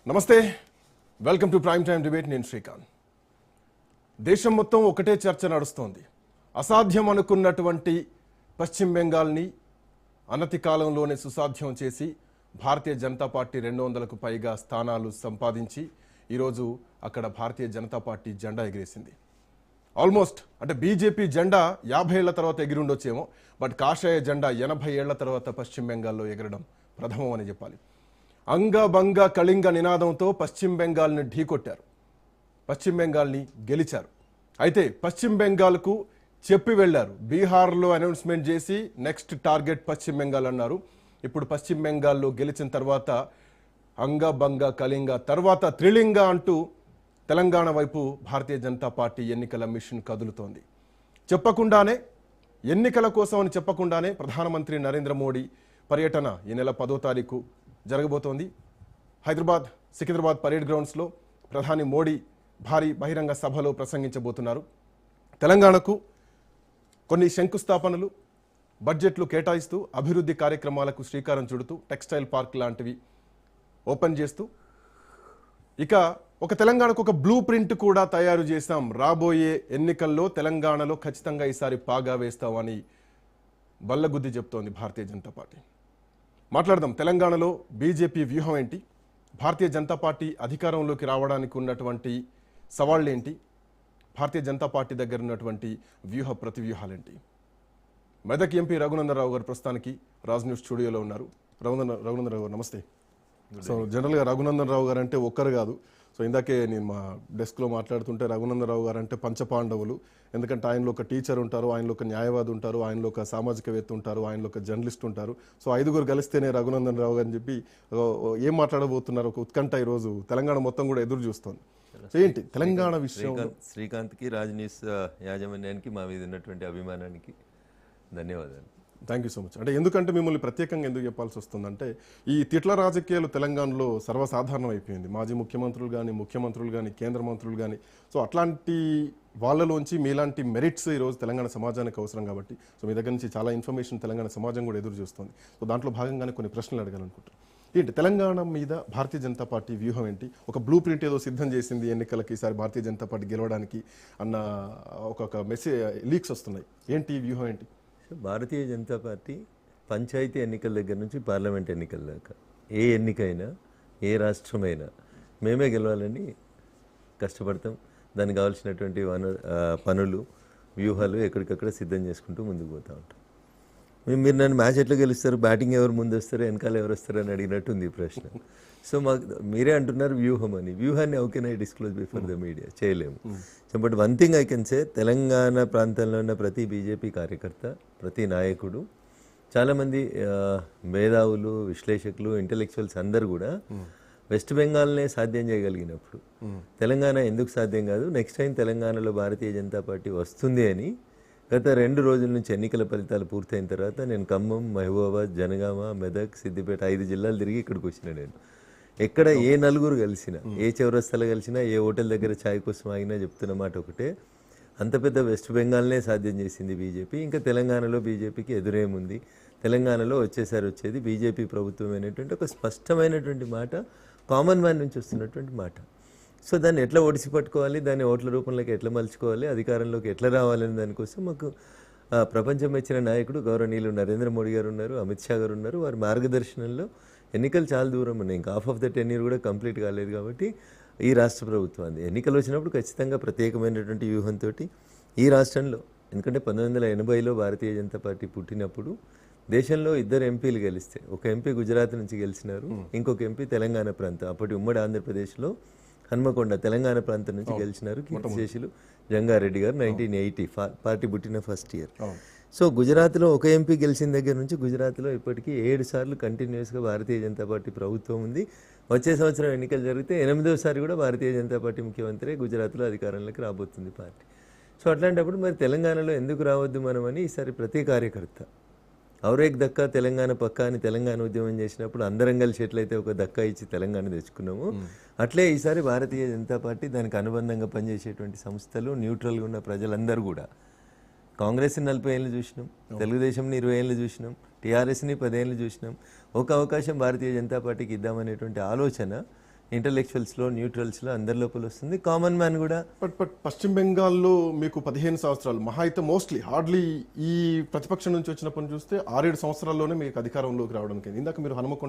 నమస్తే, welcome to prime time debate. నేను శ్రీకాంత్. దేశం మొత్తం ఒకటే చర్చ నడుస్తోంది. అసాధ్యం అనుకున్నటువంటి పశ్చిమ బెంగాల్ని అనతి కాలంలోనే సుసాధ్యం చేసి భారతీయ జనతా పార్టీ 200కు పైగా స్థానాలు సంపాదించి ఈరోజు అక్కడ భారతీయ జనతా పార్టీ జెండా ఎగిరేసింది. ఆల్మోస్ట్ అంటే బీజేపీ జెండా 50 ఏళ్ల తర్వాత ఎగిరి ఉండొచ్చేమో, బట్ కాషాయ జెండా 80 ఏళ్ల తర్వాత పశ్చిమ బెంగాల్లో ఎగరడం ప్రథమం అని చెప్పాలి. అంగ కళింగ నినాదంతో పశ్చిమ బెంగాల్ని ఢీకొట్టారు, పశ్చిమ బెంగాల్ని గెలిచారు. అయితే పశ్చిమ బెంగాల్కు చెప్పి వెళ్లారు. బీహార్లో అనౌన్స్మెంట్ చేసి నెక్స్ట్ టార్గెట్ పశ్చిమ బెంగాల్ అన్నారు. ఇప్పుడు పశ్చిమ బెంగాల్లో గెలిచిన తర్వాత అంగ కళింగ తర్వాత త్రిలింగ అంటూ తెలంగాణ వైపు భారతీయ జనతా పార్టీ ఎన్నికల మిషన్ కదులుతోంది. చెప్పకుండానే, ఎన్నికల కోసం అని చెప్పకుండానే ప్రధానమంత్రి నరేంద్ర మోడీ పర్యటన ఈ నెల 10వ తారీఖు జరగబోతోంది. హైదరాబాద్ సికింద్రాబాద్ పరేడ్ గ్రౌండ్స్లో ప్రధాని మోడీ భారీ బహిరంగ సభలో ప్రసంగించబోతున్నారు. తెలంగాణకు కొన్ని శంకుస్థాపనలు, బడ్జెట్లు కేటాయిస్తూ అభివృద్ధి కార్యక్రమాలకు శ్రీకారం చుడుతూ టెక్స్టైల్ పార్క్ లాంటివి ఓపెన్ చేస్తూ, ఇక ఒక తెలంగాణకు ఒక బ్లూ ప్రింట్ కూడా తయారు చేశాం, రాబోయే ఎన్నికల్లో తెలంగాణలో ఖచ్చితంగా ఈసారి పాగా వేస్తామని బల్లగుద్ది చెప్తోంది భారతీయ జనతా పార్టీ. మాట్లాడదాం. తెలంగాణలో బీజేపీ వ్యూహం ఏంటి, భారతీయ జనతా పార్టీ అధికారంలోకి రావడానికి ఉన్నటువంటి సవాళ్ళు ఏంటి, భారతీయ జనతా పార్టీ దగ్గర ఉన్నటువంటి వ్యూహ ప్రతివ్యూహాలేంటి. మెదక్ ఎంపీ రఘునందనరావు గారు ప్రస్తుతానికి రాజ్ న్యూస్ స్టూడియోలో ఉన్నారు. రఘునందనరావు గారు నమస్తే. సో జనరల్గా రఘునందనరావు గారు అంటే ఒక్కరు కాదు. సో ఇందాకే నేను మా డెస్క్లో మాట్లాడుతుంటే రఘునందనరావు గారు అంటే పంచపాండవులు. ఎందుకంటే ఆయనలో ఒక టీచర్ ఉంటారు, ఆయనలో ఒక న్యాయవాది ఉంటారు, ఆయనలో ఒక సామాజికవేత్త ఉంటారు, ఆయనలో ఒక జర్నలిస్ట్ ఉంటారు. సో 5గురు కలిస్తేనే రఘునందనరావు గారు అని చెప్పి ఏం మాట్లాడబోతున్నారు ఒక ఉత్కంఠ ఈరోజు తెలంగాణ మొత్తం కూడా ఎదురు చూస్తోంది. సో ఏంటి తెలంగాణ విషయం? శ్రీకాంత్కి రాజ్ న్యూస్ యాజమాన్యానికి మా మీద ఉన్నటువంటి అభిమానానికి ధన్యవాదాలు. Thank you so much. అంటే ఎందుకంటే మిమ్మల్ని ప్రత్యేకంగా ఎందుకు చెప్పాల్సి వస్తుందంటే ఈ తిట్ల రాజకీయాలు తెలంగాణలో సర్వసాధారణం అయిపోయింది. మాజీ ముఖ్యమంత్రులు కానీ కేంద్ర మంత్రులు కానీ, సో అట్లాంటి వాళ్ళలోంచి మీలాంటి మెరిట్స్ ఈరోజు తెలంగాణ సమాజానికి అవసరం కాబట్టి సో మీ దగ్గర నుంచి చాలా ఇన్ఫర్మేషన్ తెలంగాణ సమాజం కూడా ఎదురు చూస్తుంది. సో దాంట్లో భాగంగానే కొన్ని ప్రశ్నలు అడగాలనుకుంటున్నాను. ఏంటి తెలంగాణ మీద భారతీయ జనతా పార్టీ వ్యూహం ఏంటి? ఒక బ్లూ ప్రింట్ ఏదో సిద్ధం చేసింది ఎన్నికలకి ఈసారి భారతీయ జనతా పార్టీ గెలవడానికి అన్న ఒక మెసేజ్ లీక్స్ వస్తున్నాయి. ఏంటి వ్యూహం ఏంటి? భారతీయ జనతా పార్టీ పంచాయతీ ఎన్నికల దగ్గర నుంచి పార్లమెంట్ ఎన్నికల దాకా ఏ ఎన్నికైనా ఏ రాష్ట్రమైనా మేమే గెలవాలని కష్టపడతాం. దానికి కావాల్సినటువంటి పనులు వ్యూహాలు ఎక్కడికక్కడ సిద్ధం చేసుకుంటూ ముందుకు పోతూ ఉంటాం. మీరు నన్ను మ్యాచ్ ఎట్లా గెలుస్తారు, బ్యాటింగ్ ఎవరు ముందు వస్తారు, వెనకాల ఎవరు వస్తారు అని అడిగినట్టుంది ఈ ప్రశ్న. సో మాకు మీరే అంటున్నారు వ్యూహం అని. వ్యూహాన్ని how can I disclose before the media? చేయలేము. So but one thing I can say, Telangana ప్రాంతంలో ఉన్న ప్రతి బీజేపీ కార్యకర్త, ప్రతి నాయకుడు, చాలామంది మేధావులు, విశ్లేషకులు, ఇంటెలెక్చువల్స్ అందరూ కూడా వెస్ట్ బెంగాల్నే సాధ్యం చేయగలిగినప్పుడు తెలంగాణ ఎందుకు సాధ్యం కాదు? నెక్స్ట్ టైం తెలంగాణలో భారతీయ జనతా పార్టీ వస్తుంది అని గత 2 రోజుల నుంచి ఎన్నికల ఫలితాలు పూర్తయిన తర్వాత నేను ఖమ్మం, మహబూబాబాద్, జనగామ, మెదక్, సిద్దిపేట 5 జిల్లాలు తిరిగి ఇక్కడికి వచ్చిన. నేను ఎక్కడ ఏ నలుగురు కలిసినా, ఏ చౌరస్తాలో కలిసినా, ఏ హోటల్ దగ్గర ఛాయ్ కోసం ఆగినా చెప్తున్న మాట ఒకటే, అంత పెద్ద వెస్ట్ బెంగాల్నే సాధ్యం చేసింది బీజేపీ. ఇంకా తెలంగాణలో బీజేపీకి ఎదురేముంది, తెలంగాణలో వచ్చేది బీజేపీ ప్రభుత్వం అనేటువంటి ఒక స్పష్టమైనటువంటి మాట, కామన్ మ్యాన్ నుంచి వస్తున్నటువంటి మాట. సో దాన్ని ఎట్లా ఒడిసి పట్టుకోవాలి, దాన్ని ఓట్ల రూపంలోకి ఎట్లా మలుచుకోవాలి, అధికారంలోకి ఎట్లా రావాలని దానికోసం మాకు ప్రపంచం ఇచ్చిన నాయకుడు గౌరవనీయులు నరేంద్ర మోడీ గారు ఉన్నారు, అమిత్ షా గారు ఉన్నారు. వారి మార్గదర్శనంలో ఎన్నికలు చాలా దూరం ఉన్నాయి. ఇంకా హాఫ్ ఆఫ్ ద టెన్యూర్ కూడా కంప్లీట్ కాలేదు. కాబట్టి ఈ రాష్ట్ర ప్రభుత్వాన్ని ఎన్నికలు వచ్చినప్పుడు ఖచ్చితంగా ప్రత్యేకమైనటువంటి వ్యూహంతో ఈ రాష్ట్రంలో, ఎందుకంటే 1980లో భారతీయ జనతా పార్టీ పుట్టినప్పుడు దేశంలో 2 ఎంపీలు గెలిస్తే, ఒక ఎంపీ గుజరాత్ నుంచి గెలిచినారు, ఇంకొక ఎంపీ తెలంగాణ ప్రాంతం, అప్పటి ఉమ్మడి ఆంధ్రప్రదేశ్లో హన్మకొండ తెలంగాణ ప్రాంతం నుంచి గెలిచినారు కీర్తిశేషులు జంగారెడ్డి గారు 1980 పార్టీ పుట్టిన ఫస్ట్ ఇయర్. సో గుజరాత్లో ఒక ఎంపీ గెలిచిన దగ్గర నుంచి గుజరాత్లో ఇప్పటికీ 7 సార్లు కంటిన్యూస్గా భారతీయ జనతా పార్టీ ప్రభుత్వం ఉంది. వచ్చే సంవత్సరం ఎన్నికలు జరిగితే 8వసారి కూడా భారతీయ జనతా పార్టీ ముఖ్యమంత్రి గుజరాత్లో అధికారంలోకి రాబోతుంది పార్టీ. సో అట్లాంటప్పుడు మరి తెలంగాణలో ఎందుకు రావద్దు మనమని ఈసారి ప్రతి కార్యకర్త ఔరేక్ దక్కా తెలంగాణ పక్కా అని తెలంగాణ ఉద్యమం చేసినప్పుడు అందరం కలిసి ఎట్లయితే ఒక దక్కా ఇచ్చి తెలంగాణ తెచ్చుకున్నాము, అట్లే ఈసారి భారతీయ జనతా పార్టీ, దానికి అనుబంధంగా పనిచేసేటువంటి సంస్థలు, న్యూట్రల్గా ఉన్న ప్రజలందరూ కూడా, కాంగ్రెస్ని 40 ఏళ్ళు చూసినాం, తెలుగుదేశంని 20 ఏళ్ళు చూసినాం, టీఆర్ఎస్ని 10 ఏళ్ళు చూసినాం, ఒక అవకాశం భారతీయ జనతా పార్టీకి ఇద్దామనేటువంటి ఆలోచన ఇంటలెక్చువల్స్లో న్యూట్రల్స్లో అందరి లోపల వస్తుంది. కామన్ మ్యాన్ కూడా బట్ పశ్చిమ బెంగాల్లో మీకు 15 సంవత్సరాలు మహా అయితే మోస్ట్లీ హార్డ్లీ ఈ ప్రతిపక్షం నుంచి వచ్చినప్పటి నుంచి చూస్తే 6-7 సంవత్సరాల్లోనే మీకు అధికారంలోకి రావడానికి ఇందాక మీరు హనుమకొండ